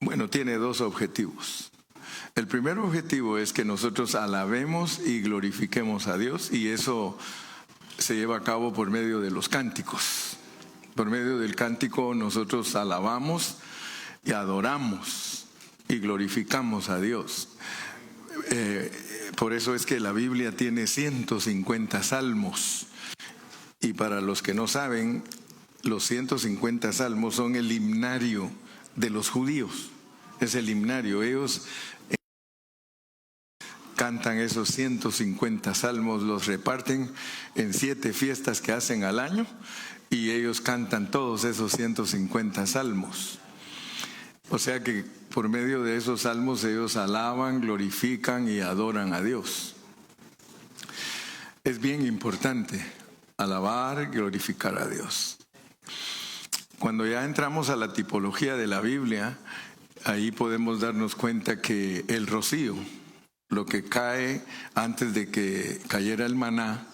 Bueno, tiene dos objetivos. El primer objetivo es que nosotros alabemos y glorifiquemos a Dios, y eso se lleva a cabo por medio de los cánticos. Por medio del cántico nosotros alabamos y adoramos y glorificamos a Dios. Por eso es que la Biblia tiene 150 salmos. Y para los que no saben, los 150 salmos son el himnario de los judíos. Es el himnario. Ellos cantan esos 150 salmos, los reparten en 7 fiestas que hacen al año, y ellos cantan todos esos 150 salmos. O sea que por medio de esos salmos ellos alaban, glorifican y adoran a Dios. Es bien importante alabar y glorificar a Dios. Cuando ya entramos a la tipología de la Biblia, ahí podemos darnos cuenta que el rocío, lo que cae antes de que cayera el maná,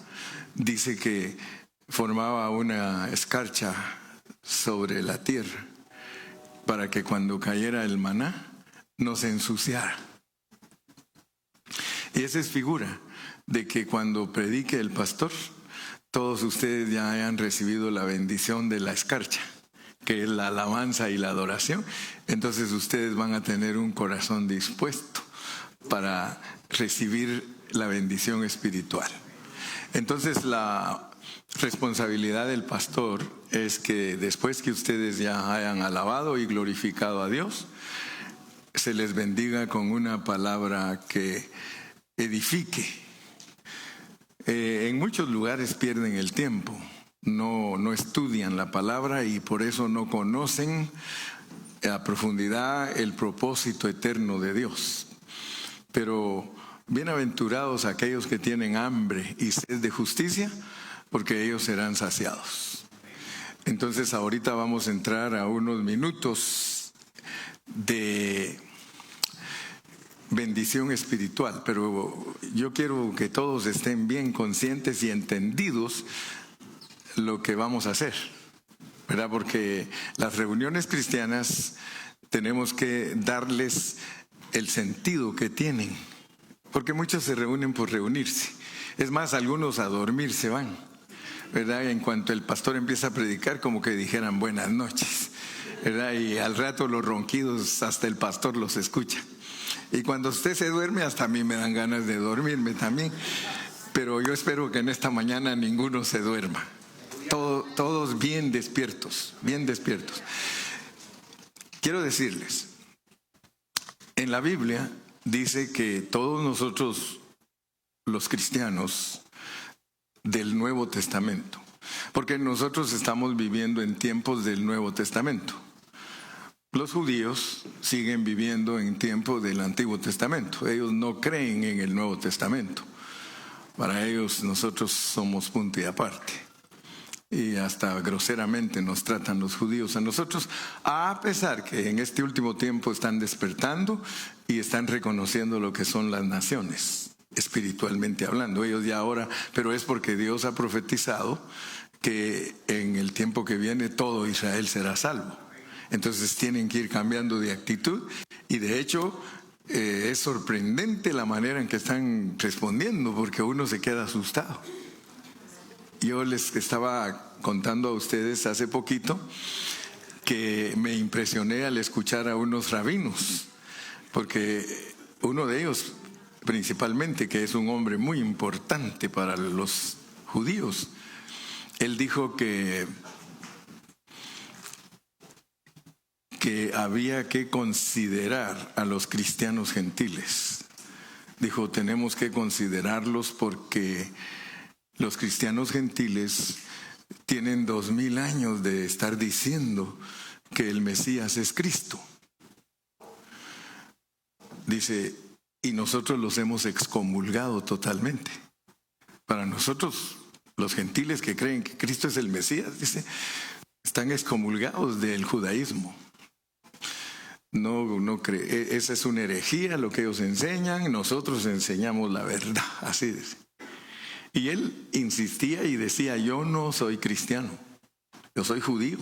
dice que formaba una escarcha sobre la tierra para que cuando cayera el maná no se ensuciara. Y esa es figura de que cuando predique el pastor, todos ustedes ya hayan recibido la bendición de la escarcha, que es la alabanza y la adoración. Entonces ustedes van a tener un corazón dispuesto para recibir la bendición espiritual. Entonces la responsabilidad del pastor es que después que ustedes ya hayan alabado y glorificado a Dios, se les bendiga con una palabra que edifique. En muchos lugares pierden el tiempo, no estudian la palabra y por eso no conocen a profundidad el propósito eterno de Dios. Pero bienaventurados aquellos que tienen hambre y sed de justicia, porque ellos serán saciados. Entonces ahorita vamos a entrar a unos minutos de bendición espiritual, pero yo quiero que todos estén bien conscientes y entendidos lo que vamos a hacer, ¿verdad? Porque las reuniones cristianas tenemos que darles el sentido que tienen, porque muchos se reúnen por reunirse. Es más, algunos a dormir se van, ¿verdad? En cuanto el pastor empieza a predicar, como que dijeran buenas noches, ¿verdad? Y al rato los ronquidos hasta el pastor los escucha. Y cuando usted se duerme, hasta a mí me dan ganas de dormirme también. Pero yo espero que en esta mañana ninguno se duerma. Todos bien despiertos, bien despiertos. Quiero decirles, en la Biblia dice que todos nosotros, los cristianos del Nuevo Testamento, porque nosotros estamos viviendo en tiempos del Nuevo Testamento. Los judíos siguen viviendo en tiempo del Antiguo Testamento. Ellos no creen en el Nuevo Testamento. Para ellos nosotros somos punto y aparte. Y hasta groseramente nos tratan los judíos a nosotros, a pesar que en este último tiempo están despertando y están reconociendo lo que son las naciones, espiritualmente hablando. Ellos ya ahora, pero es porque Dios ha profetizado que en el tiempo que viene todo Israel será salvo. Entonces tienen que ir cambiando de actitud y de hecho es sorprendente la manera en que están respondiendo, porque uno se queda asustado. Yo les estaba contando a ustedes hace poquito que me impresioné al escuchar a unos rabinos, porque uno de ellos principalmente, que es un hombre muy importante para los judíos, él dijo que había que considerar a los cristianos gentiles. Dijo, tenemos que considerarlos porque los cristianos gentiles tienen 2000 años de estar diciendo que el Mesías es Cristo. Dice, y nosotros los hemos excomulgado totalmente. Para nosotros, los gentiles que creen que Cristo es el Mesías, dice, están excomulgados del judaísmo. No cree, esa es una herejía lo que ellos enseñan, nosotros enseñamos la verdad, así dice. Y él insistía y decía, yo no soy cristiano, yo soy judío.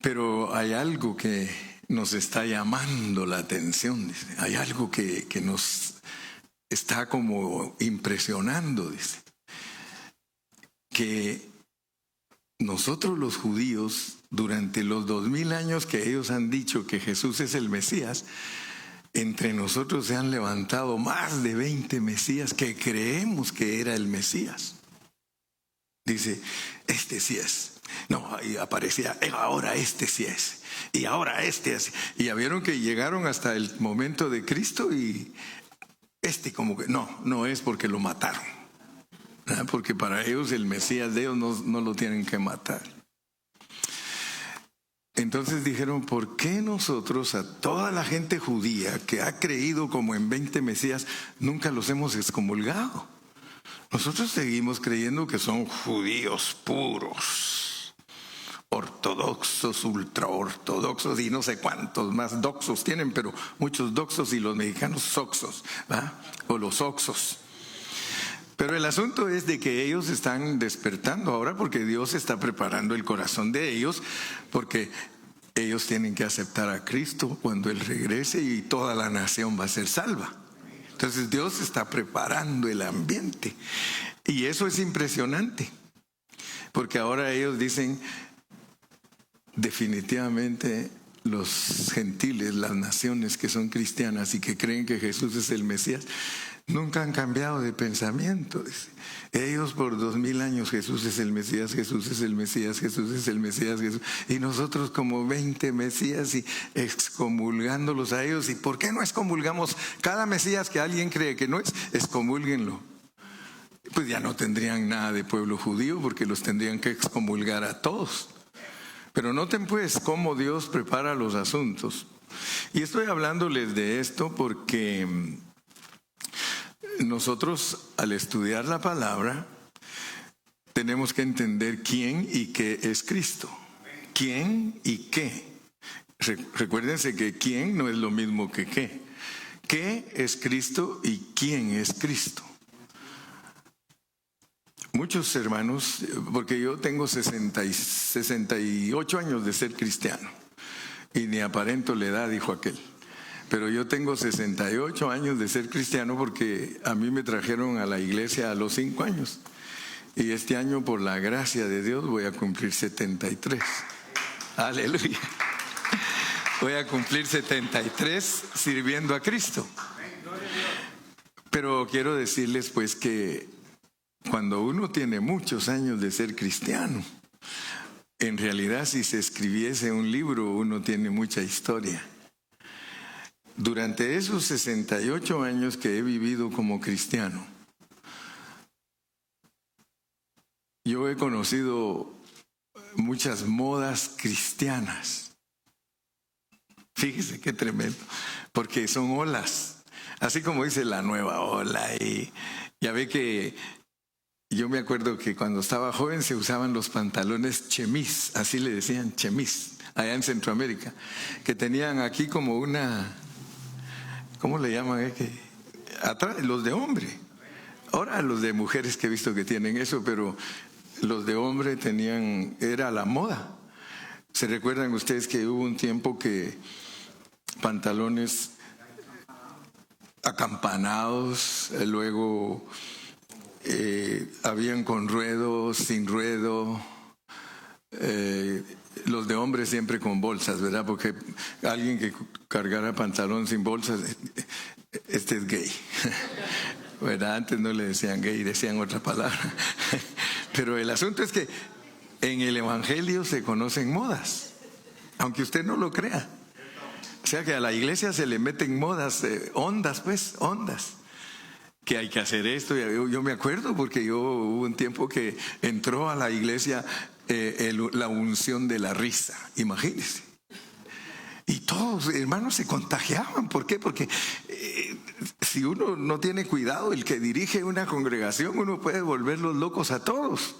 Pero hay algo que nos está llamando la atención, dice. Hay algo que nos está como impresionando, dice. Que nosotros los judíos, durante los 2000 años que ellos han dicho que Jesús es el Mesías, entre nosotros se han levantado más de 20 Mesías que creemos que era el Mesías. Dice, este sí es. No, y aparecía, ahora este sí es. Y ahora este es. Y ya vieron que llegaron hasta el momento de Cristo y como que no es porque lo mataron. ¿Verdad? Porque para ellos el Mesías de ellos no lo tienen que matar. Entonces dijeron, ¿por qué nosotros a toda la gente judía que ha creído como en 20 Mesías nunca los hemos excomulgado? Nosotros seguimos creyendo que son judíos puros, ortodoxos, ultraortodoxos y no sé cuántos más doxos tienen, pero muchos doxos y los mexicanos soxos, ¿verdad? O los oxos. Pero el asunto es de que ellos están despertando ahora porque Dios está preparando el corazón de ellos, porque ellos tienen que aceptar a Cristo cuando Él regrese y toda la nación va a ser salva. Entonces Dios está preparando el ambiente y eso es impresionante, porque ahora ellos dicen, definitivamente los gentiles, las naciones que son cristianas y que creen que Jesús es el Mesías, nunca han cambiado de pensamiento. Ellos por 2000 años, Jesús es el Mesías, Jesús es el Mesías, Jesús es el Mesías, Jesús. Y nosotros como 20 Mesías y excomulgándolos a ellos. ¿Y por qué no excomulgamos cada Mesías que alguien cree que no es? Excomúlguenlo. Pues ya no tendrían nada de pueblo judío porque los tendrían que excomulgar a todos. Pero noten pues cómo Dios prepara los asuntos. Y estoy hablándoles de esto porque nosotros al estudiar la palabra tenemos que entender quién y qué es Cristo. ¿Quién y qué? Recuérdense que quién no es lo mismo que qué. ¿Qué es Cristo y quién es Cristo? Muchos hermanos, porque yo tengo 68 años de ser cristiano y ni aparento la edad, dijo aquel. Pero yo tengo 68 años de ser cristiano porque a mí me trajeron a la iglesia a los 5 años. Y este año, por la gracia de Dios, voy a cumplir 73. Aleluya. Voy a cumplir 73 sirviendo a Cristo. Pero quiero decirles pues que cuando uno tiene muchos años de ser cristiano, en realidad si se escribiese un libro, uno tiene mucha historia. Durante esos 68 años que he vivido como cristiano, yo he conocido muchas modas cristianas. Fíjese qué tremendo, porque son olas, así como dice la nueva ola. Y ya ve que yo me acuerdo que cuando estaba joven se usaban los pantalones chemis, así le decían chemis, allá en Centroamérica, que tenían aquí como una... ¿Cómo le llaman? Atrás, los de hombre. Ahora los de mujeres que he visto que tienen eso, pero los de hombre era la moda. ¿Se recuerdan ustedes que hubo un tiempo que pantalones acampanados, luego habían con ruedo, sin ruedo, los de hombres siempre con bolsas, ¿verdad? Porque alguien que cargara pantalón sin bolsas, este es gay, ¿verdad? Antes no le decían gay, decían otra palabra. Pero el asunto es que en el Evangelio se conocen modas, aunque usted no lo crea. O sea que a la iglesia se le meten modas, ondas, que hay que hacer esto. Yo me acuerdo porque hubo un tiempo que entró a la iglesia la unción de la risa, imagínense. Y todos, hermanos, se contagiaban. ¿Por qué? Porque si uno no tiene cuidado, el que dirige una congregación, uno puede volverlos locos a todos.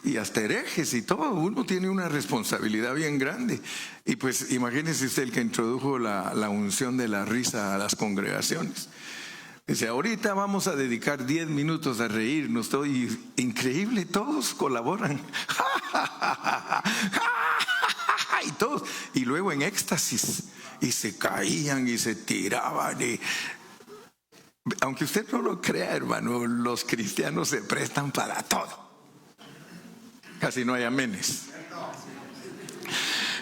Y hasta herejes y todo. Uno tiene una responsabilidad bien grande. Y pues imagínese usted el que introdujo la unción de la risa a las congregaciones. Dice, ahorita vamos a dedicar 10 minutos a reírnos todo, y increíble, todos colaboran. y todos. Y luego en éxtasis, y se caían y se tiraban. Aunque usted no lo crea, hermano, los cristianos se prestan para todo. Casi no hay amenes.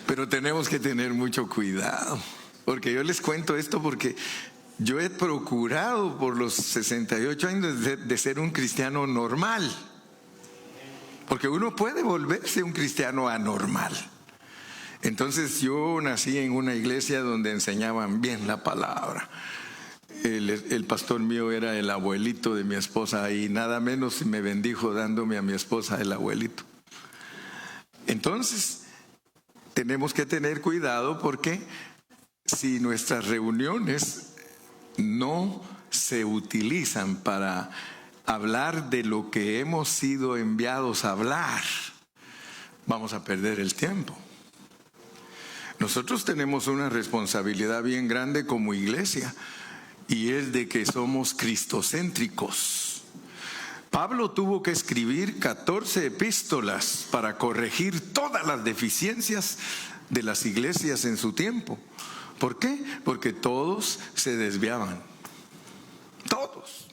Pero tenemos que tener mucho cuidado, porque yo les cuento esto porque yo he procurado por los 68 años de ser un cristiano normal, porque uno puede volverse un cristiano anormal. Entonces yo nací en una iglesia donde enseñaban bien la palabra. El pastor mío era el abuelito de mi esposa y nada menos me bendijo dándome a mi esposa el abuelito. Entonces tenemos que tener cuidado, porque si nuestras reuniones no se utilizan para hablar de lo que hemos sido enviados a hablar, vamos a perder el tiempo. Nosotros tenemos una responsabilidad bien grande como iglesia, y es de que somos cristocéntricos. Pablo tuvo que escribir 14 epístolas para corregir todas las deficiencias de las iglesias en su tiempo. ¿Por qué? Porque todos se desviaban. Todos.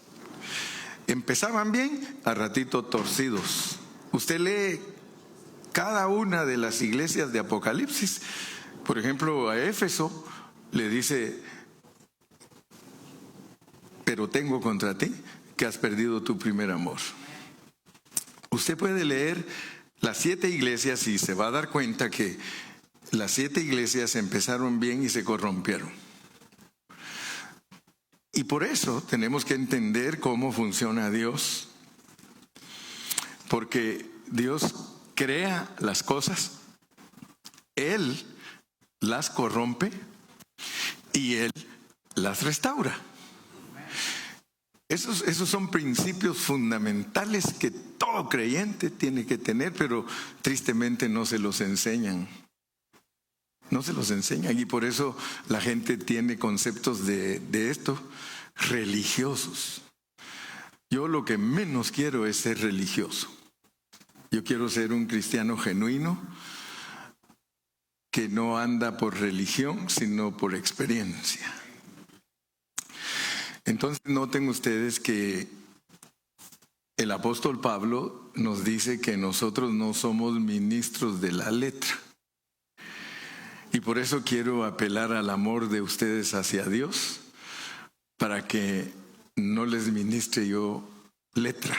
Empezaban bien, a ratito torcidos. Usted lee cada una de las iglesias de Apocalipsis. Por ejemplo, a Éfeso le dice: pero tengo contra ti que has perdido tu primer amor. Usted puede leer las 7 iglesias y se va a dar cuenta que las 7 iglesias empezaron bien y se corrompieron. Y por eso tenemos que entender cómo funciona Dios, porque Dios crea las cosas, Él las corrompe y Él las restaura. Esos son principios fundamentales que todo creyente tiene que tener, pero tristemente no se los enseñan. No se los enseñan, y por eso la gente tiene conceptos de esto religiosos. Yo lo que menos quiero es ser religioso. Yo quiero ser un cristiano genuino que no anda por religión, sino por experiencia. Entonces noten ustedes que el apóstol Pablo nos dice que nosotros no somos ministros de la letra. Y por eso quiero apelar al amor de ustedes hacia Dios, para que no les ministre yo letra,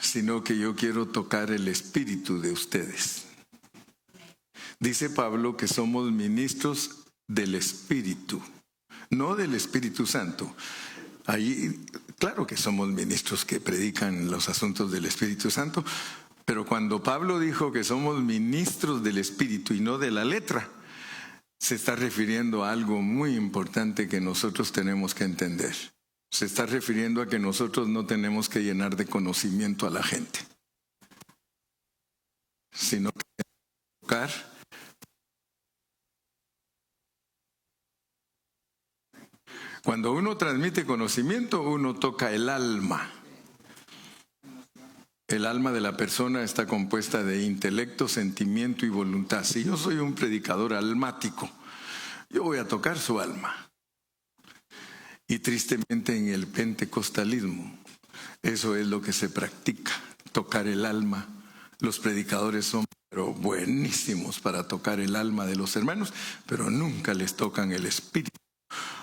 sino que yo quiero tocar el espíritu de ustedes. Dice Pablo que somos ministros del Espíritu, no del Espíritu Santo. Ahí, claro que somos ministros que predican los asuntos del Espíritu Santo, pero cuando Pablo dijo que somos ministros del Espíritu y no de la letra, se está refiriendo a algo muy importante que nosotros tenemos que entender. Se está refiriendo a que nosotros no tenemos que llenar de conocimiento a la gente, sino que tocar. Cuando uno transmite conocimiento, uno toca el alma. El alma de la persona está compuesta de intelecto, sentimiento y voluntad. Si yo soy un predicador almático, yo voy a tocar su alma. Y tristemente en el pentecostalismo, eso es lo que se practica, tocar el alma. Los predicadores son pero buenísimos para tocar el alma de los hermanos, pero nunca les tocan el espíritu.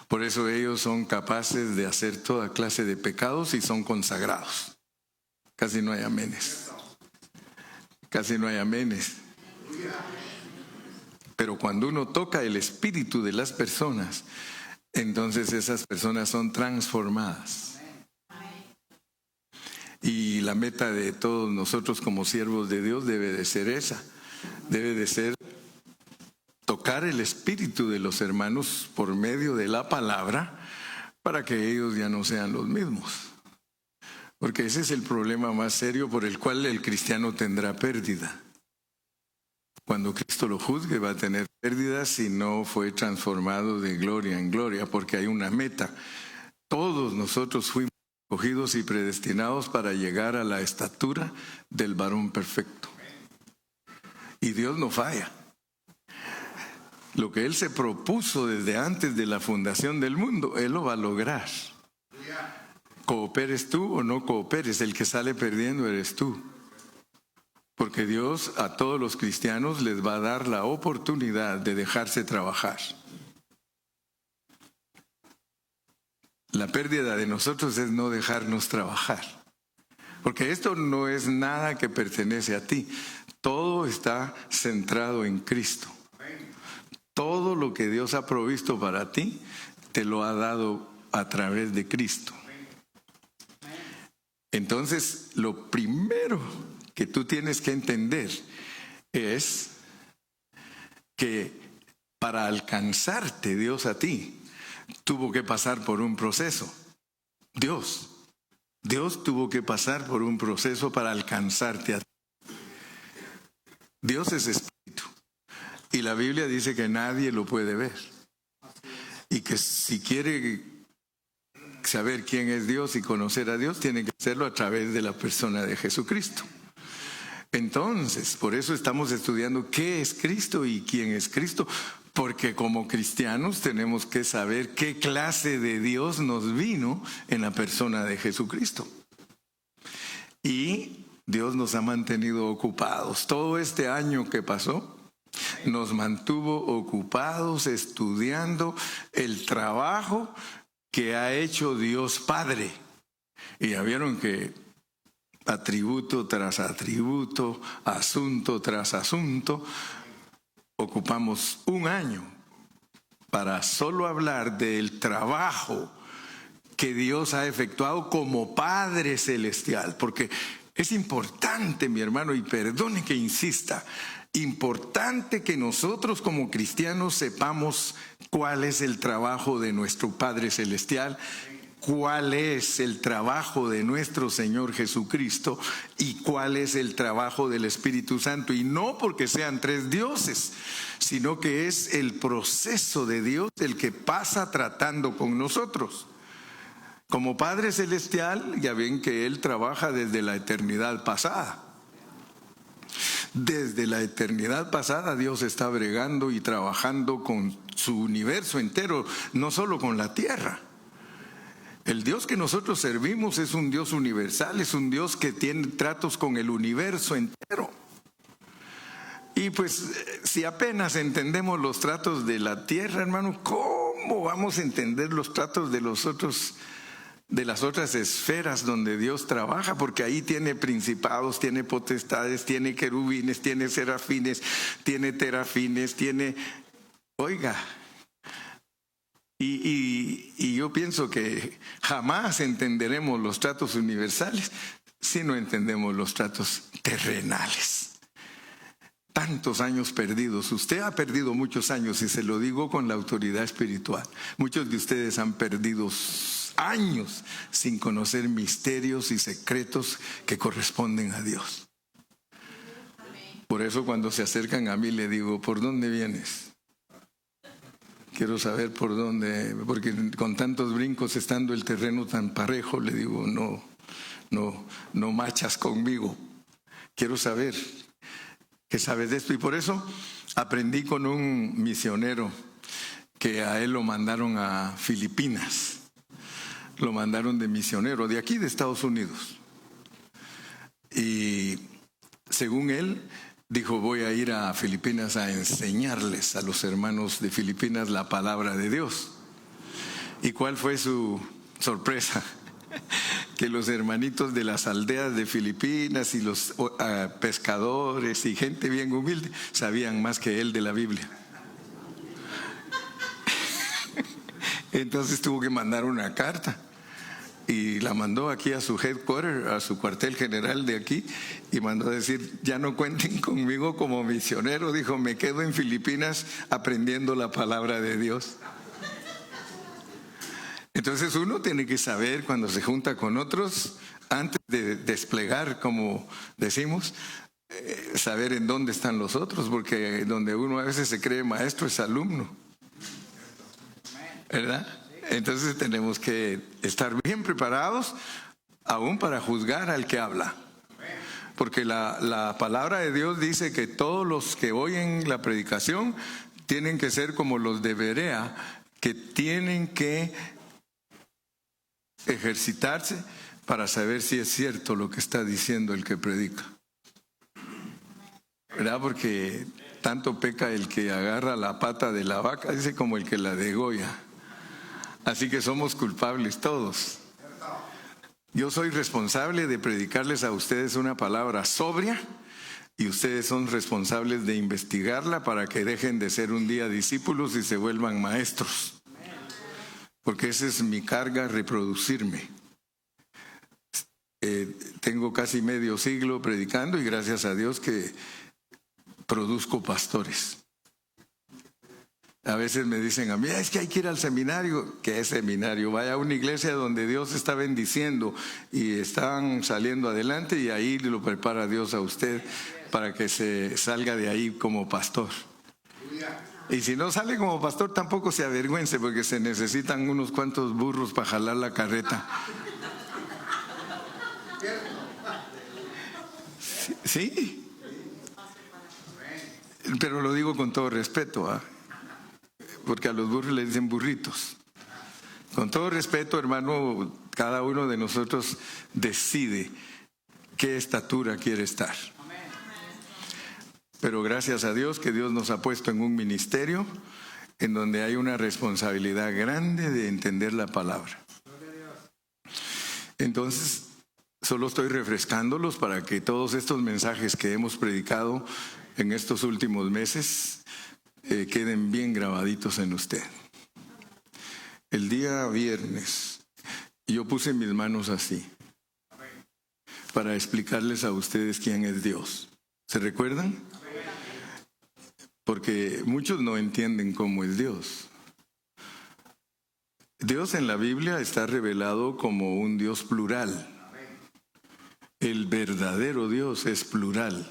Por eso ellos son capaces de hacer toda clase de pecados y son consagrados. Casi no hay amenes. Casi no hay amenes. Pero cuando uno toca el espíritu de las personas, entonces esas personas son transformadas. Y la meta de todos nosotros como siervos de Dios debe de ser esa. Debe de ser tocar el espíritu de los hermanos por medio de la palabra, para que ellos ya no sean los mismos. Porque ese es el problema más serio por el cual el cristiano tendrá pérdida. Cuando Cristo lo juzgue va a tener pérdida si no fue transformado de gloria en gloria, porque hay una meta. Todos nosotros fuimos escogidos y predestinados para llegar a la estatura del varón perfecto. Y Dios no falla. Lo que Él se propuso desde antes de la fundación del mundo, Él lo va a lograr. Cooperes tú o no cooperes, el que sale perdiendo eres tú. Porque Dios a todos los cristianos les va a dar la oportunidad de dejarse trabajar. La pérdida de nosotros es no dejarnos trabajar. Porque esto no es nada que pertenece a ti. Todo está centrado en Cristo. Todo lo que Dios ha provisto para ti, te lo ha dado a través de Cristo. Entonces, lo primero que tú tienes que entender es que para alcanzarte Dios a ti, tuvo que pasar por un proceso. Dios tuvo que pasar por un proceso para alcanzarte a ti. Dios es espíritu. Y la Biblia dice que nadie lo puede ver. Y que si quiere saber quién es Dios y conocer a Dios, tiene que hacerlo a través de la persona de Jesucristo. Entonces, por eso estamos estudiando qué es Cristo y quién es Cristo. Porque como cristianos tenemos que saber qué clase de Dios nos vino en la persona de Jesucristo. Y Dios nos ha mantenido ocupados. Todo este año que pasó, nos mantuvo ocupados estudiando el trabajo que ha hecho Dios Padre. Y ya vieron que atributo tras atributo, asunto tras asunto, ocupamos un año para solo hablar del trabajo que Dios ha efectuado como Padre Celestial. Porque es importante, mi hermano, y perdone que insista, importante que nosotros como cristianos sepamos cuál es el trabajo de nuestro Padre Celestial, cuál es el trabajo de nuestro Señor Jesucristo y cuál es el trabajo del Espíritu Santo. Y no porque sean tres dioses, sino que es el proceso de Dios el que pasa tratando con nosotros. Como Padre Celestial, ya ven que Él trabaja desde la eternidad pasada. Desde la eternidad pasada Dios está bregando y trabajando con su universo entero, no solo con la tierra. El Dios que nosotros servimos es un Dios universal, es un Dios que tiene tratos con el universo entero. Y pues si apenas entendemos los tratos de la tierra, hermano, ¿cómo vamos a entender los tratos de los otros, de las otras esferas donde Dios trabaja? Porque ahí tiene principados, tiene potestades, tiene querubines, tiene serafines, tiene terafines, tiene... Oiga, y yo pienso que jamás entenderemos los tratos universales si no entendemos los tratos terrenales. Tantos años perdidos. Usted ha perdido muchos años y se lo digo con la autoridad espiritual. Muchos de ustedes han perdido años sin conocer misterios y secretos que corresponden a Dios. Por eso cuando se acercan a mí le digo, ¿por dónde vienes? Quiero saber por dónde, porque con tantos brincos, estando el terreno tan parejo, le digo, no machas conmigo. Quiero saber qué sabes de esto. Y por eso aprendí con un misionero que a él lo mandaron a Filipinas. Lo mandaron de misionero, de aquí de Estados Unidos. Y según él, dijo, voy a ir a Filipinas a enseñarles a los hermanos de Filipinas la palabra de Dios. ¿Y cuál fue su sorpresa? Que los hermanitos de las aldeas de Filipinas y los pescadores y gente bien humilde sabían más que él de la Biblia. Entonces tuvo que mandar una carta. Y la mandó aquí a su headquarter, a su cuartel general de aquí, y mandó a decir, ya no cuenten conmigo como misionero, dijo, me quedo en Filipinas aprendiendo la palabra de Dios. Entonces uno tiene que saber cuando se junta con otros, antes de desplegar, como decimos, saber en dónde están los otros, porque donde uno a veces se cree maestro es alumno, ¿verdad? Entonces tenemos que estar bien preparados aún para juzgar al que habla. Porque la palabra de Dios dice que todos los que oyen la predicación tienen que ser como los de Berea, que tienen que ejercitarse para saber si es cierto lo que está diciendo el que predica. ¿Verdad? Porque tanto peca el que agarra la pata de la vaca, dice, como el que la degolla. Así que somos culpables todos. Yo soy responsable de predicarles a ustedes una palabra sobria y ustedes son responsables de investigarla para que dejen de ser un día discípulos y se vuelvan maestros. Porque esa es mi carga, reproducirme. Tengo casi medio siglo predicando y gracias a Dios que produzco pastores. A veces me dicen a mí, es que hay que ir al seminario. ¿Qué seminario? Vaya a una iglesia donde Dios está bendiciendo y están saliendo adelante y ahí lo prepara Dios a usted para que se salga de ahí como pastor. Y si no sale como pastor, tampoco se avergüence, porque se necesitan unos cuantos burros para jalar la carreta. Sí. Pero lo digo con todo respeto, ¿ah? Porque a los burros les dicen burritos. Con todo respeto, hermano, cada uno de nosotros decide qué estatura quiere estar. Pero gracias a Dios que Dios nos ha puesto en un ministerio en donde hay una responsabilidad grande de entender la palabra. Entonces, solo estoy refrescándolos para que todos estos mensajes que hemos predicado en estos últimos meses queden bien grabaditos en usted. El día viernes yo puse mis manos así para explicarles a ustedes quién es Dios. ¿Se recuerdan? Porque muchos no entienden cómo es Dios. Dios en la Biblia está revelado como un Dios plural. El verdadero Dios es plural.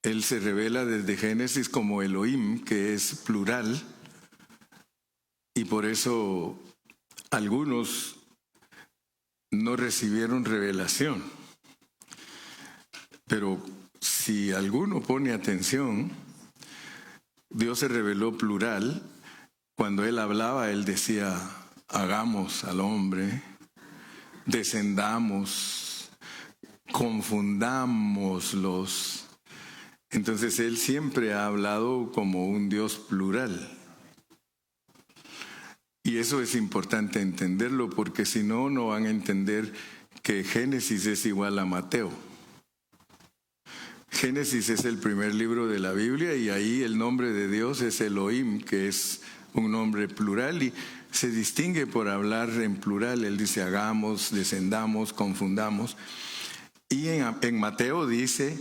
Él se revela desde Génesis como Elohim, que es plural, y por eso algunos no recibieron revelación. Pero si alguno pone atención, Dios se reveló plural. Cuando Él hablaba, Él decía, hagamos al hombre, descendamos, confundámoslos. Entonces Él siempre ha hablado como un Dios plural. Y eso es importante entenderlo, porque si no, no van a entender que Génesis es igual a Mateo. Génesis es el primer libro de la Biblia y ahí el nombre de Dios es Elohim, que es un nombre plural y se distingue por hablar en plural. Él dice hagamos, descendamos, confundamos. Y en Mateo dice,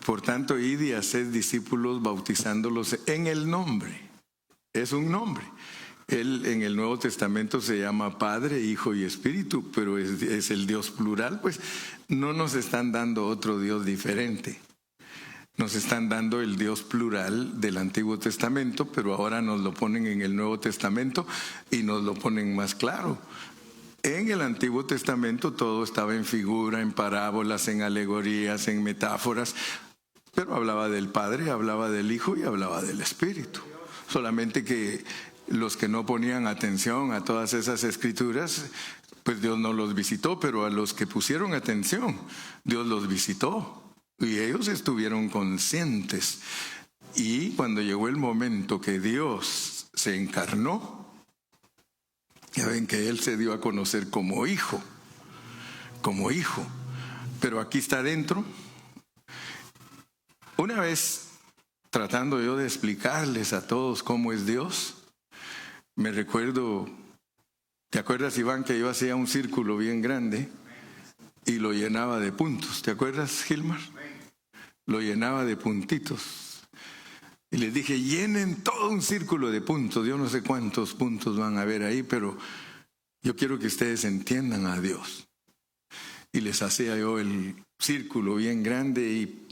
por tanto, id y haced discípulos bautizándolos en el nombre. Es un nombre. Él en el Nuevo Testamento se llama Padre, Hijo y Espíritu, pero es el Dios plural, pues no nos están dando otro Dios diferente. Nos están dando el Dios plural del Antiguo Testamento, pero ahora nos lo ponen en el Nuevo Testamento y nos lo ponen más claro. En el Antiguo Testamento todo estaba en figura, en parábolas, en alegorías, en metáforas, pero hablaba del Padre, hablaba del Hijo y hablaba del Espíritu. Solamente que los que no ponían atención a todas esas escrituras, pues Dios no los visitó, pero a los que pusieron atención, Dios los visitó. Y ellos estuvieron conscientes. Y cuando llegó el momento que Dios se encarnó, ya ven que Él se dio a conocer como hijo. Pero aquí está dentro. Una vez, tratando yo de explicarles a todos cómo es Dios, me recuerdo, ¿te acuerdas, Iván, que yo hacía un círculo bien grande y lo llenaba de puntos? ¿Te acuerdas, Gilmar? Lo llenaba de puntitos. Y les dije, llenen todo un círculo de puntos. Yo no sé cuántos puntos van a haber ahí, pero yo quiero que ustedes entiendan a Dios. Y les hacía yo el círculo bien grande y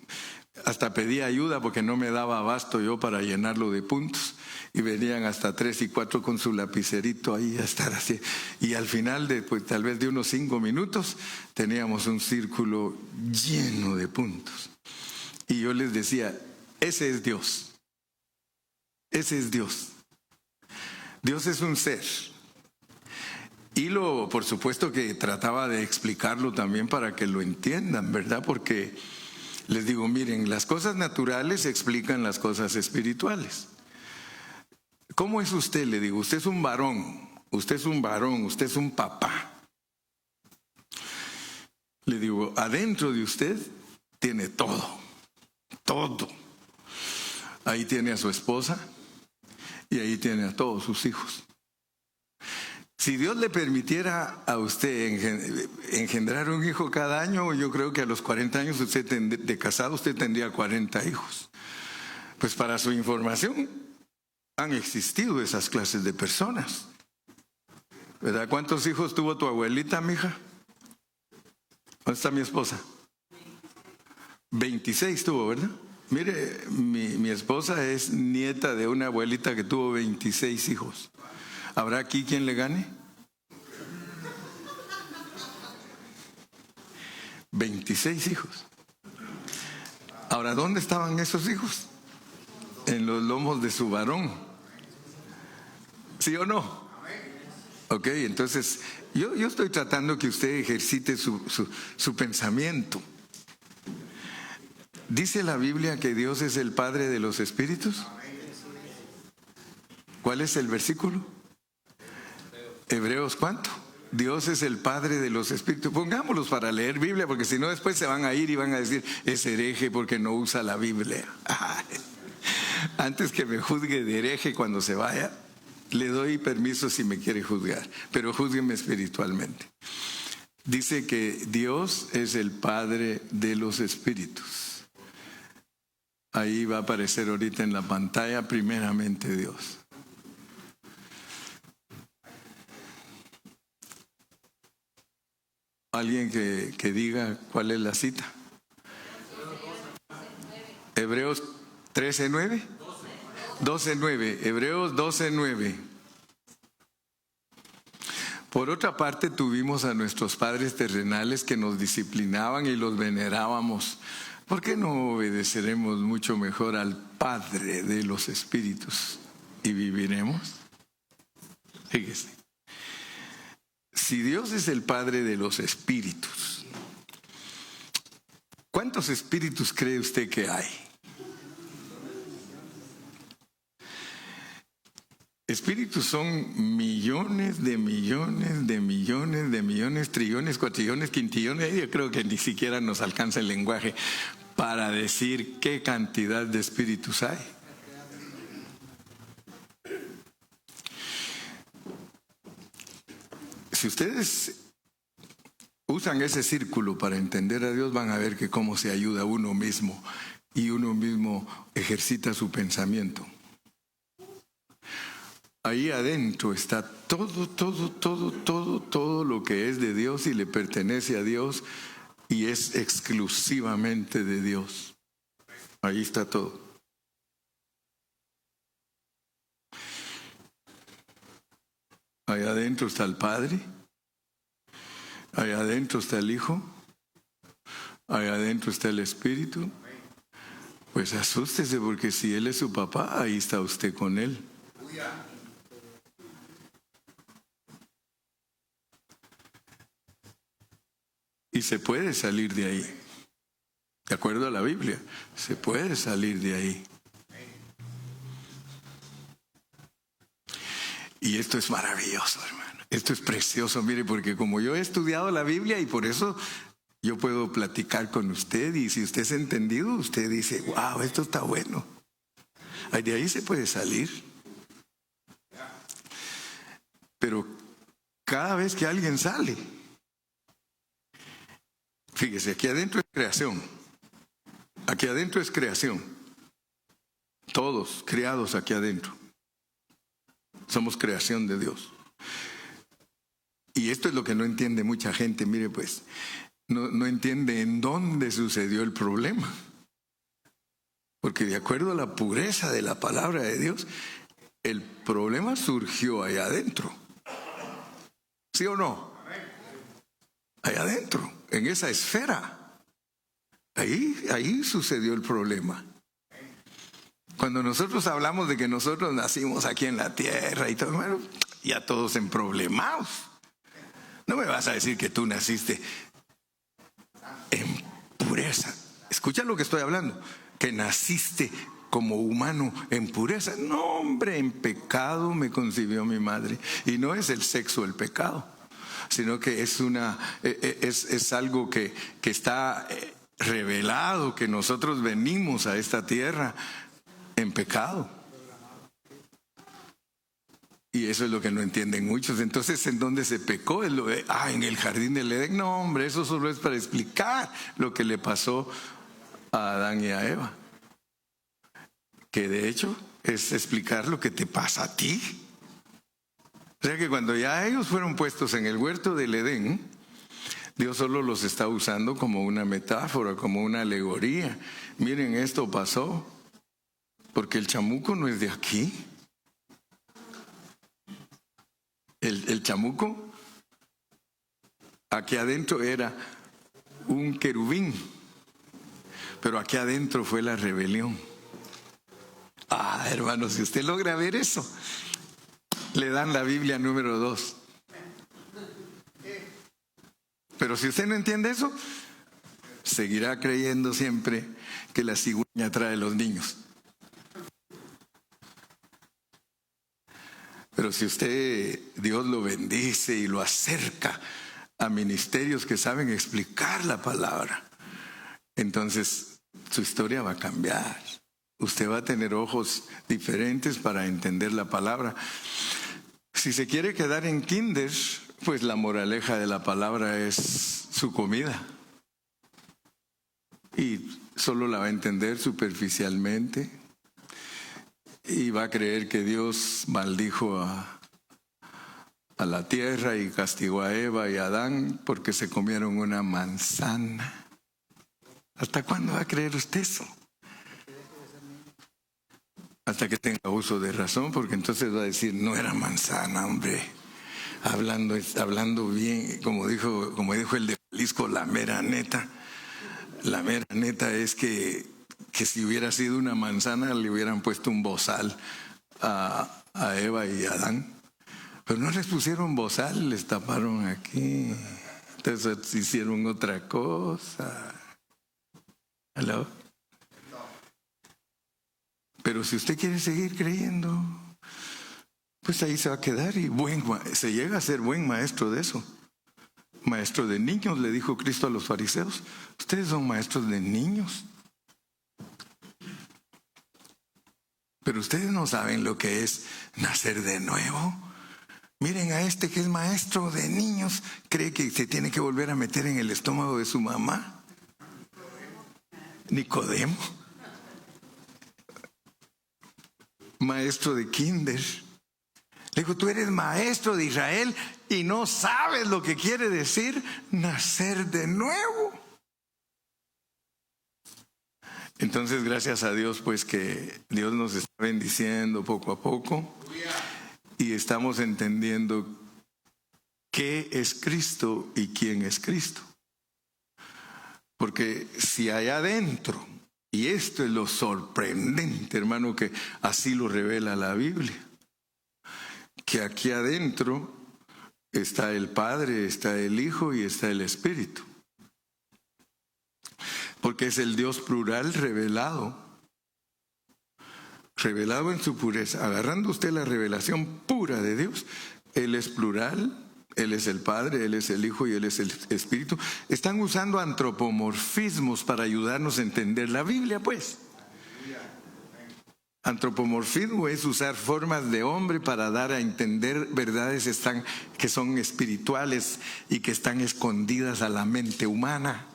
hasta pedía ayuda porque no me daba abasto yo para llenarlo de puntos. Y venían hasta 3 y 4 con su lapicerito ahí a estar así. Y al final, tal vez de unos 5 minutos, teníamos un círculo lleno de puntos. Y yo les decía, ese es Dios. Ese es Dios. Dios es un ser. Y por supuesto que trataba de explicarlo también para que lo entiendan, ¿verdad? Porque les digo, miren, las cosas naturales explican las cosas espirituales. ¿Cómo es usted? Le digo, usted es un varón, usted es un varón, usted es un papá. Le digo, adentro de usted tiene todo, todo. Ahí tiene a su esposa y ahí tiene a todos sus hijos. Si Dios le permitiera a usted engendrar un hijo cada año, yo creo que a los 40 años de casado usted tendría 40 hijos. Pues para su información, han existido esas clases de personas. ¿Verdad? ¿Cuántos hijos tuvo tu abuelita, mija? ¿Dónde está mi esposa? 26 tuvo, ¿verdad? Mire, mi esposa es nieta de una abuelita que tuvo 26 hijos. ¿Habrá aquí quien le gane? 26 hijos. Ahora, ¿dónde estaban esos hijos? En los lomos de su varón. ¿Sí o no? Ok, entonces yo estoy tratando que usted ejercite su pensamiento. ¿Dice la Biblia que Dios es el Padre de los espíritus? ¿Cuál es el versículo? Hebreos, ¿cuánto? Dios es el Padre de los espíritus. Pongámoslos para leer Biblia, porque si no después se van a ir y van a decir, es hereje porque no usa la Biblia. Antes que me juzgue de hereje cuando se vaya, le doy permiso si me quiere juzgar, pero júzgueme espiritualmente. Dice que Dios es el Padre de los espíritus. Ahí va a aparecer ahorita en la pantalla, primeramente Dios. Alguien que diga cuál es la cita. Hebreos 13:9. 12:9. Hebreos 12:9. Por otra parte, tuvimos a nuestros padres terrenales que nos disciplinaban y los venerábamos. ¿Por qué no obedeceremos mucho mejor al Padre de los espíritus y viviremos? Fíjese. Si Dios es el Padre de los espíritus, ¿cuántos espíritus cree usted que hay? Espíritus son millones de millones de millones de millones, trillones, cuatrillones, quintillones. Yo creo que ni siquiera nos alcanza el lenguaje para decir qué cantidad de espíritus hay. Si ustedes usan ese círculo para entender a Dios, van a ver que cómo se ayuda a uno mismo y uno mismo ejercita su pensamiento. Ahí adentro está todo lo que es de Dios y le pertenece a Dios y es exclusivamente de Dios. Ahí está todo. Ahí adentro está el Padre, ahí adentro está el Hijo, ahí adentro está el Espíritu. Pues asústese, porque si Él es su papá, ahí está usted con Él. Y se puede salir de ahí. De acuerdo a la Biblia, se puede salir de ahí. Y esto es maravilloso, hermano. Esto es precioso, mire, porque como yo he estudiado la Biblia y por eso yo puedo platicar con usted, y si usted es entendido, usted dice, wow, esto está bueno. De ahí se puede salir. Pero cada vez que alguien sale, fíjese, aquí adentro es creación. Aquí adentro es creación. Todos criados aquí adentro. Somos creación de Dios. Y esto es lo que no entiende mucha gente. Mire, pues, no entiende en dónde sucedió el problema. Porque de acuerdo a la pureza de la palabra de Dios, el problema surgió allá adentro. ¿Sí o no? Allá adentro, en esa esfera. Ahí sucedió el problema. Cuando nosotros hablamos de que nosotros nacimos aquí en la tierra y todo, bueno, ya todos emproblemados. No me vas a decir que tú naciste en pureza. Escucha lo que estoy hablando. Que naciste como humano en pureza. No, hombre, en pecado me concibió mi madre. Y no es el sexo el pecado, sino que es algo que está revelado, que nosotros venimos a esta tierra en pecado. Y eso es lo que no entienden muchos. Entonces, ¿en dónde se pecó? En el jardín del Edén. No, hombre, eso solo es para explicar lo que le pasó a Adán y a Eva. Que de hecho es explicar lo que te pasa a ti. O sea que cuando ya ellos fueron puestos en el huerto del Edén, Dios solo los está usando como una metáfora, como una alegoría. Miren, esto pasó porque el chamuco no es de aquí. El chamuco aquí adentro era un querubín, pero aquí adentro fue la rebelión. Hermanos, si usted logra ver eso, le dan la Biblia número 2. Pero si usted no entiende eso, seguirá creyendo siempre que la cigüeña trae los niños. Pero si Dios lo bendice y lo acerca a ministerios que saben explicar la palabra, entonces su historia va a cambiar. Usted va a tener ojos diferentes para entender la palabra. Si se quiere quedar en kinder, pues la moraleja de la palabra es su comida. Y solo la va a entender superficialmente. Y va a creer que Dios maldijo a la tierra y castigó a Eva y a Adán porque se comieron una manzana. ¿Hasta cuándo va a creer usted eso? Hasta que tenga uso de razón, porque entonces va a decir, no era manzana, hombre. Hablando bien, como dijo el de Jalisco, la mera neta. La mera neta es que si hubiera sido una manzana le hubieran puesto un bozal a Eva y a Adán. Pero no les pusieron bozal, les taparon aquí. Entonces hicieron otra cosa. ¿Aló? Pero si usted quiere seguir creyendo, pues ahí se va a quedar y se llega a ser buen maestro de eso. Maestro de niños, le dijo Cristo a los fariseos. Ustedes son maestros de niños. Pero ustedes no saben lo que es nacer de nuevo. Miren a este que es maestro de niños, cree que se tiene que volver a meter en el estómago de su mamá. Nicodemo. Maestro de kinder. Le dijo, tú eres maestro de Israel y no sabes lo que quiere decir nacer de nuevo. Entonces, gracias a Dios, pues que Dios nos está bendiciendo poco a poco y estamos entendiendo qué es Cristo y quién es Cristo. Porque si allá adentro, y esto es lo sorprendente, hermano, que así lo revela la Biblia, que aquí adentro está el Padre, está el Hijo y está el Espíritu. Porque es el Dios plural revelado en su pureza. Agarrando usted la revelación pura de Dios, Él es plural, Él es el Padre, Él es el Hijo y Él es el Espíritu. Están usando antropomorfismos para ayudarnos a entender la Biblia, pues. Antropomorfismo es usar formas de hombre para dar a entender verdades que son espirituales y que están escondidas a la mente humana.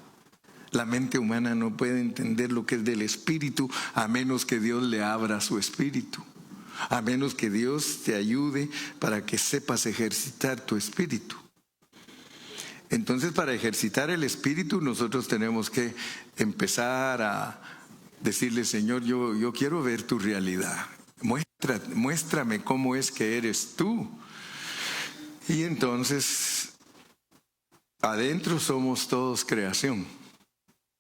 La mente humana no puede entender lo que es del espíritu a menos que Dios le abra su espíritu. A menos que Dios te ayude para que sepas ejercitar tu espíritu. Entonces, para ejercitar el espíritu, nosotros tenemos que empezar a decirle, Señor, yo quiero ver tu realidad. Muéstrame cómo es que eres tú. Y entonces, adentro somos todos creación.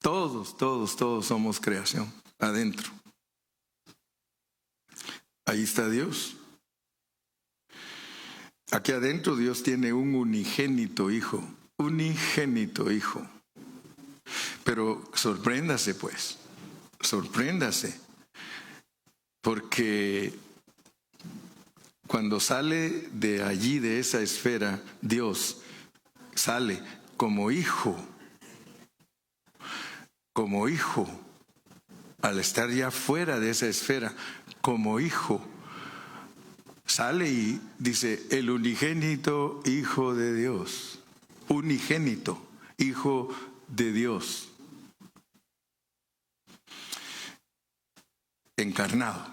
Todos somos creación, adentro. Ahí está Dios. Aquí adentro Dios tiene un unigénito hijo. Unigénito hijo. Pero sorpréndase pues. Sorpréndase. Porque cuando sale de allí, de esa esfera, Dios sale como hijo. Como hijo. Al estar ya fuera de esa esfera, como hijo, sale y dice, el unigénito Hijo de Dios. Unigénito, Hijo de Dios. Encarnado.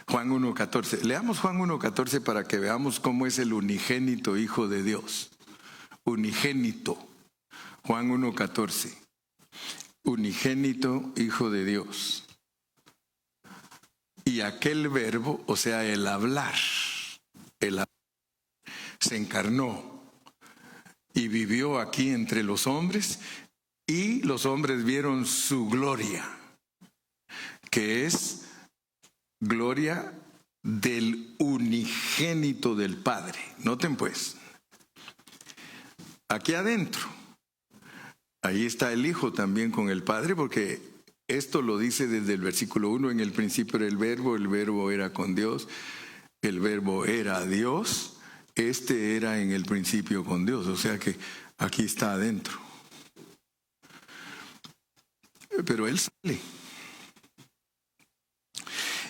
Juan 1:14. Leamos Juan 1:14 para que veamos cómo es el unigénito Hijo de Dios. Unigénito. Juan 1:14. Unigénito Hijo de Dios. Y aquel verbo, o sea, el hablar, se encarnó y vivió aquí entre los hombres, y los hombres vieron su gloria, que es gloria del unigénito del Padre. Noten pues, aquí adentro, ahí está el Hijo también con el Padre, porque esto lo dice desde el versículo 1, en el principio era el verbo era con Dios, el verbo era Dios, era en el principio con Dios, o sea que aquí está adentro. Pero Él sale.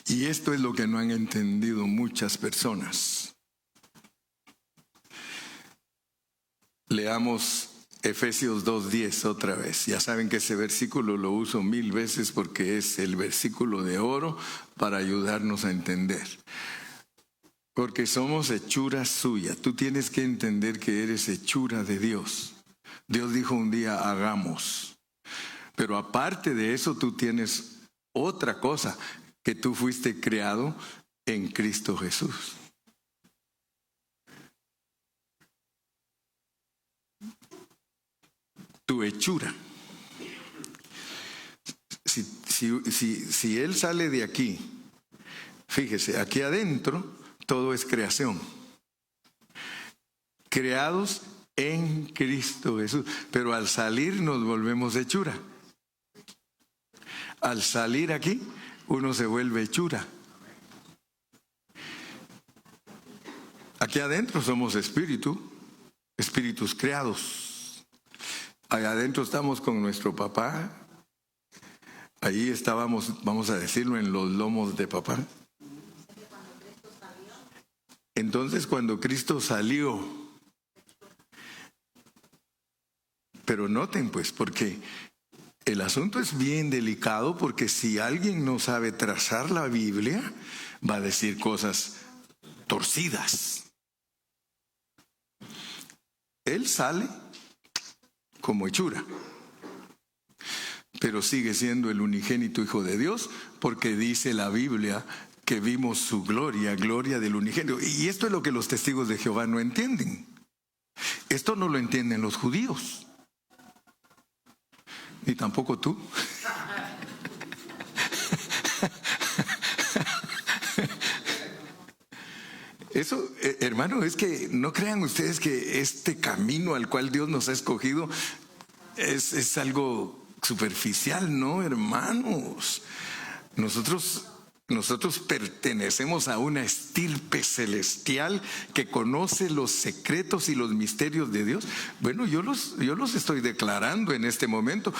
Y esto es lo que no han entendido muchas personas. Leamos Efesios 2:10 otra vez. Ya saben que ese versículo lo uso 1000 veces porque es el versículo de oro para ayudarnos a entender. Porque somos hechura suya. Tú tienes que entender que eres hechura de Dios. Dios dijo un día, hagamos. Pero aparte de eso, tú tienes otra cosa, que tú fuiste creado en Cristo Jesús. Tu hechura. Si Él sale de aquí, fíjese, aquí adentro todo es creación. Creados en Cristo Jesús. Pero al salir nos volvemos hechura. Al salir aquí, uno se vuelve hechura. Aquí adentro somos espíritus creados. Allá adentro estamos con nuestro papá. Ahí estábamos, vamos a decirlo, en los lomos de papá. Entonces cuando Cristo salió, pero noten pues, porque el asunto es bien delicado, porque si alguien no sabe trazar la Biblia, va a decir cosas torcidas. Él sale como hechura, pero sigue siendo el unigénito Hijo de Dios, porque dice la Biblia que vimos su gloria, gloria del unigénito. Y esto es lo que los testigos de Jehová no entienden. Esto no lo entienden los judíos, ni tampoco tú. Eso, hermano, es que no crean ustedes que este camino al cual Dios nos ha escogido es algo superficial, no, hermanos. Nosotros pertenecemos a una estirpe celestial que conoce los secretos y los misterios de Dios. Bueno, yo los estoy declarando en este momento.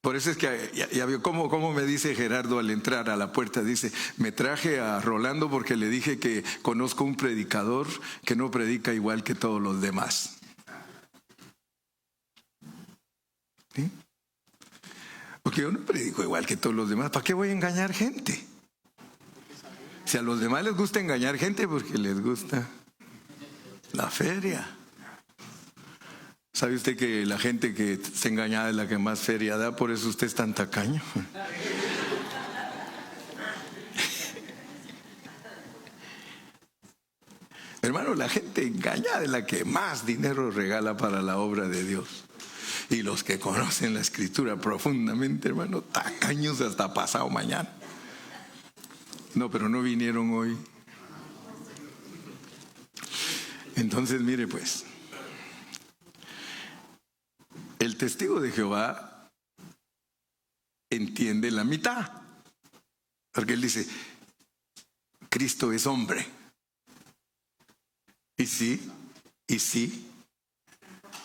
Por eso es que ya vio cómo me dice Gerardo al entrar a la puerta. Dice, me traje a Rolando porque le dije que conozco un predicador que no predica igual que todos los demás. ¿Sí? Porque yo no predico igual que todos los demás. ¿Para qué voy a engañar gente? Si a los demás les gusta engañar gente, porque les gusta la feria. ¿Sabe usted que la gente que está engañada es la que más feria da? Por eso usted es tan tacaño. Hermano, la gente engañada es la que más dinero regala para la obra de Dios. Y los que conocen la Escritura profundamente, hermano, tacaños hasta pasado mañana. No, pero no vinieron hoy. Entonces, mire pues, el testigo de Jehová entiende la mitad, porque él dice, Cristo es hombre. Y sí,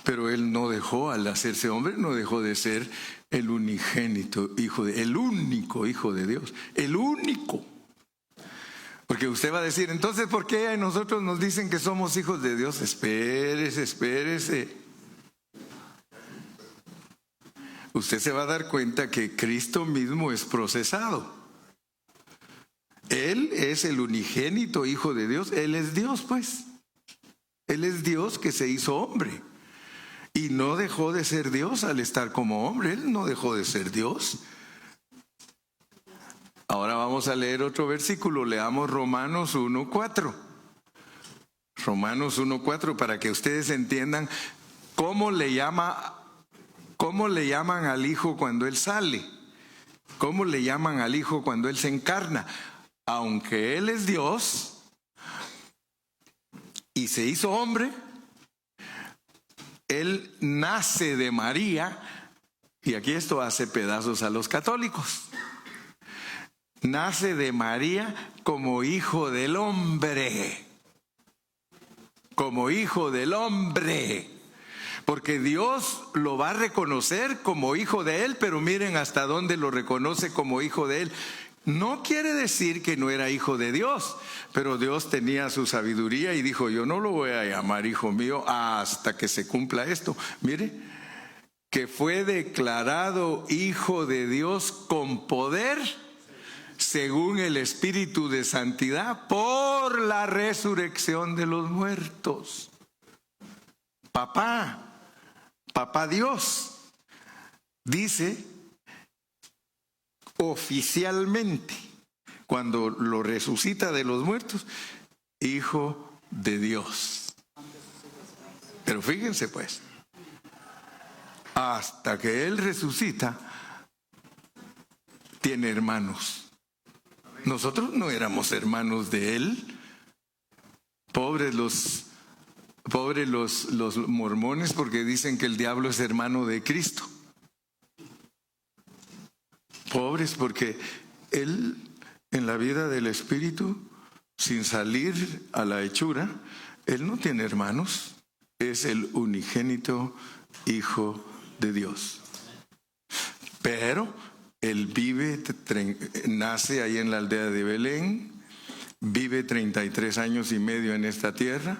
pero él no dejó, al hacerse hombre, no dejó de ser el unigénito hijo el único hijo de Dios, el único. Porque usted va a decir, entonces, ¿por qué a nosotros nos dicen que somos hijos de Dios? Espérese. Usted se va a dar cuenta que Cristo mismo es procesado. Él es el unigénito hijo de Dios. Él es Dios, pues. Él es Dios que se hizo hombre. Y no dejó de ser Dios al estar como hombre. Él no dejó de ser Dios. Ahora vamos a leer otro versículo. Leamos Romanos 1:4. Romanos 1:4, para que ustedes entiendan cómo le llaman al Hijo cuando Él sale. Cómo le llaman al Hijo cuando Él se encarna. Aunque Él es Dios y se hizo hombre, Él nace de María, y aquí esto hace pedazos a los católicos. Nace de María como hijo del hombre. Como hijo del hombre. Porque Dios lo va a reconocer como hijo de Él, pero miren hasta dónde lo reconoce como hijo de Él. No quiere decir que no era hijo de Dios, pero Dios tenía su sabiduría y dijo, yo no lo voy a llamar hijo mío hasta que se cumpla esto. Mire, que fue declarado hijo de Dios con poder, según el Espíritu de Santidad, por la resurrección de los muertos. Papá Dios, dice oficialmente, cuando lo resucita de los muertos, hijo de Dios. Pero fíjense pues, hasta que Él resucita, tiene hermanos. Nosotros no éramos hermanos de Él. Pobres los mormones, porque dicen que el diablo es hermano de Cristo. Pobres porque Él, en la vida del Espíritu, sin salir a la hechura, Él no tiene hermanos. Es el unigénito Hijo de Dios. Pero Él nace ahí en la aldea de Belén, vive 33 años y medio en esta tierra,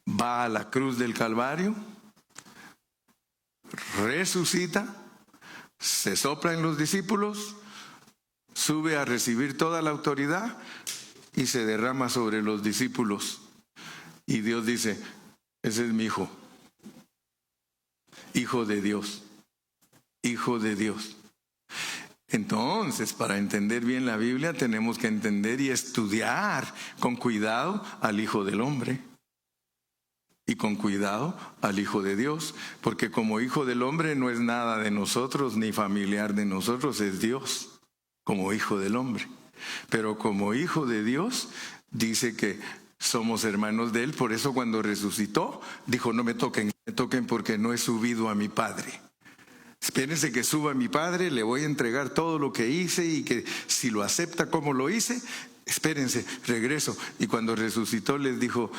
va a la cruz del Calvario, resucita, se sopla en los discípulos, sube a recibir toda la autoridad y se derrama sobre los discípulos. Y Dios dice, ese es mi hijo, hijo de Dios, hijo de Dios. Entonces, para entender bien la Biblia, tenemos que entender y estudiar con cuidado al Hijo del Hombre y con cuidado al Hijo de Dios, porque como Hijo del Hombre no es nada de nosotros ni familiar de nosotros, es Dios como Hijo del Hombre. Pero como Hijo de Dios, dice que somos hermanos de Él. Por eso cuando resucitó, dijo, no me toquen porque no he subido a mi Padre. Espérense que suba a mi Padre, le voy a entregar todo lo que hice y que si lo acepta como lo hice, espérense, regreso. Y cuando resucitó les dijo,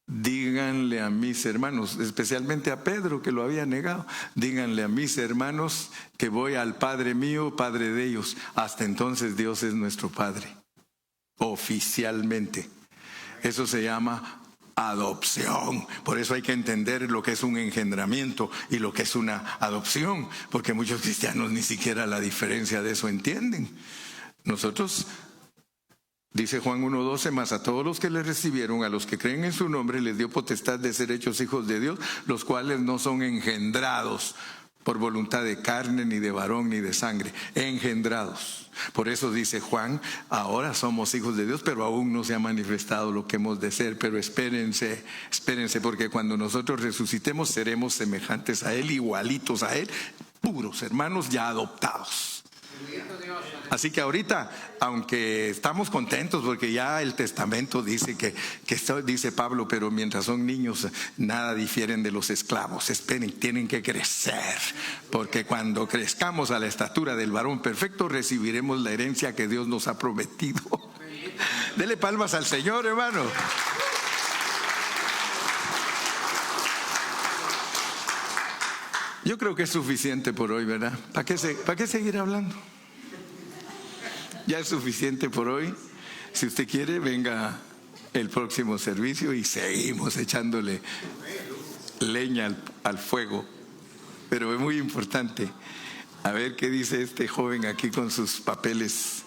díganle a mis hermanos, especialmente a Pedro que lo había negado, díganle a mis hermanos que voy al Padre mío, Padre de ellos. Hasta entonces Dios es nuestro Padre, oficialmente. Eso se llama adopción. Por eso hay que entender lo que es un engendramiento y lo que es una adopción, porque muchos cristianos ni siquiera la diferencia de eso entienden. Nosotros, dice Juan 1:12, mas a todos los que le recibieron, a los que creen en su nombre, les dio potestad de ser hechos hijos de Dios, los cuales no son engendrados por voluntad de carne, ni de varón, ni de sangre, engendrados. Por eso dice Juan, ahora somos hijos de Dios, pero aún no se ha manifestado lo que hemos de ser. Pero espérense, porque cuando nosotros resucitemos seremos semejantes a Él, igualitos a Él, puros hermanos ya adoptados. Así que ahorita, aunque estamos contentos porque ya el testamento dice que dice Pablo, pero mientras son niños nada difieren de los esclavos. Esperen, tienen que crecer, porque cuando crezcamos a la estatura del varón perfecto recibiremos la herencia que Dios nos ha prometido. Dele palmas al Señor, hermano. Yo creo que es suficiente por hoy, ¿verdad? ¿Para qué seguir hablando? Ya es suficiente por hoy. Si usted quiere, venga el próximo servicio y seguimos echándole leña al fuego. Pero es muy importante. A ver qué dice este joven aquí con sus papeles